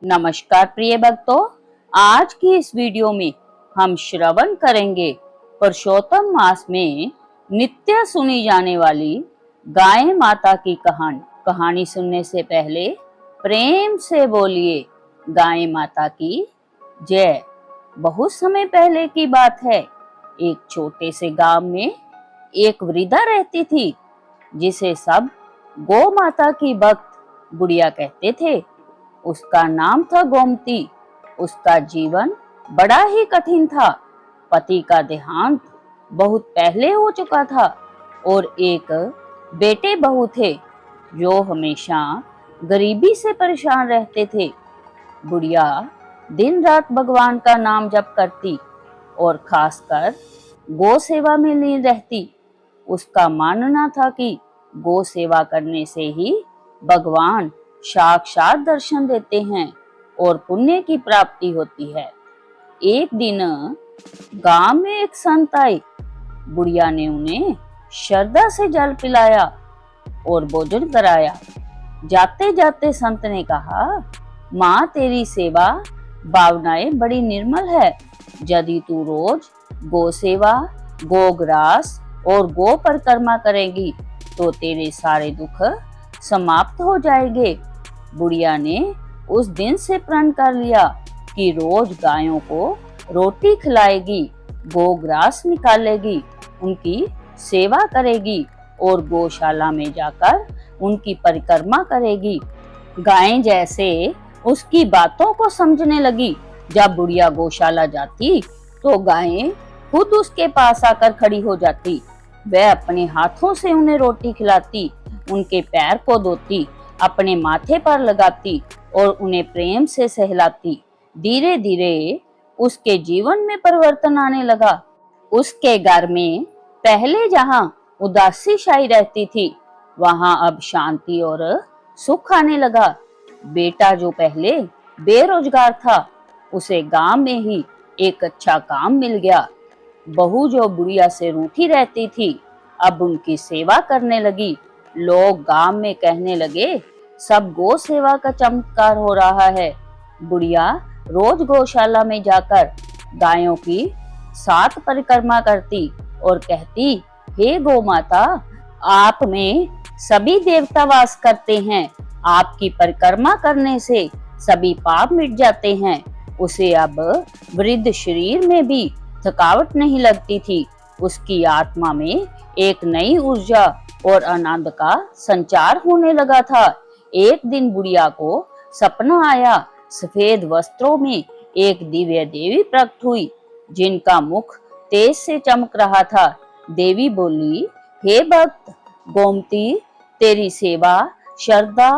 नमस्कार प्रिय भक्तों, आज की इस वीडियो में हम श्रवण करेंगे पुरुषोत्तम मास में नित्य सुनी जाने वाली गाय माता की कहानी। कहानी सुनने से पहले प्रेम से बोलिए गाय माता की जय। बहुत समय पहले की बात है। एक छोटे से गांव में एक वृद्धा रहती थी जिसे सब गौ माता की भक्त बुढ़िया कहते थे। उसका नाम था गोमती। उसका जीवन बड़ा ही कठिन था। पति का देहांत बहुत पहले हो चुका था और एक बेटे बहू थे जो हमेशा गरीबी से परेशान रहते थे। बुढ़िया दिन रात भगवान का नाम जप करती और खासकर गौ सेवा में लीन रहती। उसका मानना था कि गौ सेवा करने से ही भगवान साक्षात दर्शन देते हैं और पुण्य की प्राप्ति होती है। एक दिन गांव में एक संत आए। बुढ़िया ने उन्हें श्रद्धा से जल पिलाया और भोजन कराया। जाते जाते संत ने कहा, माँ तेरी सेवा भावनाएं बड़ी निर्मल है। यदि तू रोज गौ सेवा, गोग्रास और गो परिक्रमा करेगी तो तेरे सारे दुख समाप्त हो जाएंगे। बुढ़िया ने उस दिन से प्रण कर लिया कि रोज गायों को रोटी खिलाएगी, गोग्रास निकालेगी, उनकी सेवा करेगी और गौशाला में जाकर उनकी परिक्रमा करेगी। गायें जैसे उसकी बातों को समझने लगी। जब बुढ़िया गौशाला जाती तो गायें खुद उसके पास आकर खड़ी हो जाती। वह अपने हाथों से उन्हें रोटी खिलाती, उनके पैर को धोती, अपने माथे पर लगाती और उन्हें प्रेम से सहलाती। धीरे धीरे उसके जीवन में परिवर्तन आने लगा। उसके घर में पहले जहां उदासी छाई रहती थी, वहां अब शांति और सुख आने लगा। बेटा जो पहले बेरोजगार था, उसे गांव में ही एक अच्छा काम मिल गया। बहू जो बुढ़िया से रूठी रहती थी, अब उनकी सेवा करने लगी। लोग गांव में कहने लगे, सब गौ सेवा का चमत्कार हो रहा है। बुढ़िया रोज गौशाला में जाकर गायों की 7 परिक्रमा करती और कहती, हे गौ माता, आप में सभी देवता वास करते हैं। आपकी परिक्रमा करने से सभी पाप मिट जाते हैं। उसे अब वृद्ध शरीर में भी थकावट नहीं लगती थी। उसकी आत्मा में एक नई ऊर्जा और आनंद का संचार होने लगा था। एक दिन बुढ़िया को सपना आया। सफेद वस्त्रों में एक दिव्य देवी प्रकट हुई जिनका मुख तेज से चमक रहा था। देवी बोली, हे भक्त गोमती, तेरी सेवा, श्रद्धा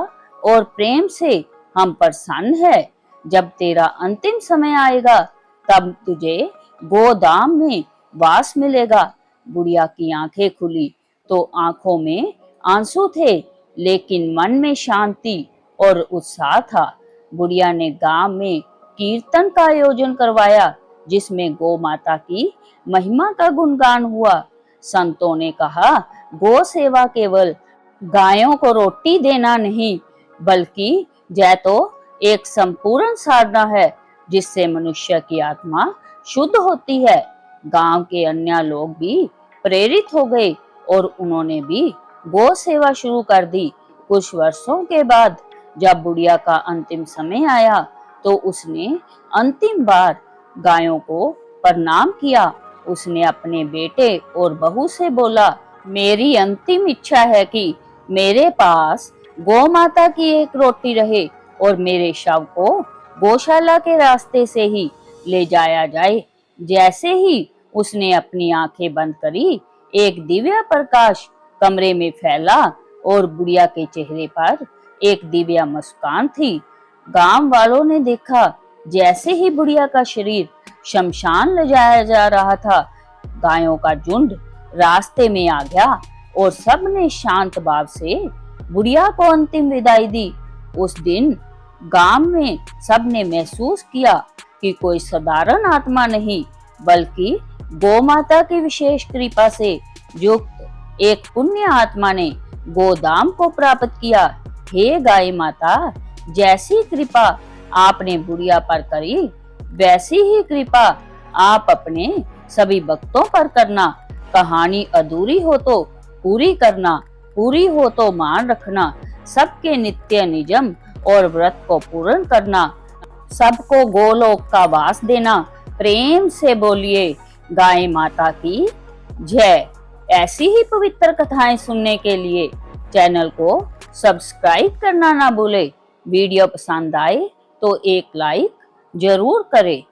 और प्रेम से हम प्रसन्न है। जब तेरा अंतिम समय आएगा तब तुझे गोधाम में वास मिलेगा। बुढ़िया की आंखें खुली तो आंखों में आंसू थे, लेकिन मन में शांति और उत्साह था। बुढ़िया ने गांव में कीर्तन का आयोजन करवाया जिसमें गौ माता की महिमा का गुणगान हुआ। संतों ने कहा, गौ सेवा केवल गायों को रोटी देना नहीं, बल्कि यह तो एक संपूर्ण साधना है जिससे मनुष्य की आत्मा शुद्ध होती है। गांव के अन्य लोग भी प्रेरित हो गए और उन्होंने भी गौ सेवा शुरू कर दी। कुछ वर्षों के बाद जब बुढ़िया का अंतिम समय आया तो उसने अंतिम बार गायों को प्रणाम किया। उसने अपने बेटे और बहू से बोला, मेरी अंतिम इच्छा है कि मेरे पास गौ माता की एक रोटी रहे और मेरे शव को गौशाला के रास्ते से ही ले जाया जाए। जैसे ही उसने अपनी आंखें बंद करी, एक दिव्य प्रकाश कमरे में फैला और बुढ़िया के चेहरे पर एक दिव्य मुस्कान थी। गांव वालों ने देखा जैसे ही बुढ़िया का शरीर शमशान ले जाया जा रहा था, गायों का झुंड रास्ते में आ गया और सबने शांत भाव से बुढ़िया को अंतिम विदाई दी। उस दिन गांव में सबने महसूस किया कि कोई साधारण आत्मा नहीं, बल्कि गौ माता की विशेष कृपा से युक्त एक पुण्य आत्मा ने गोधाम को प्राप्त किया। हे गाय माता, जैसी कृपा आपने बुढ़िया पर करी, वैसी ही कृपा आप अपने सभी भक्तों पर करना। कहानी अधूरी हो तो पूरी करना, पूरी हो तो मान रखना। सबके नित्य निजम और व्रत को पूर्ण करना, सबको गोलोक का वास देना। प्रेम से बोलिए गाय माता की जय। ऐसी ही पवित्र कथाएं सुनने के लिए चैनल को सब्सक्राइब करना ना भूले। वीडियो पसंद आए तो एक लाइक जरूर करें।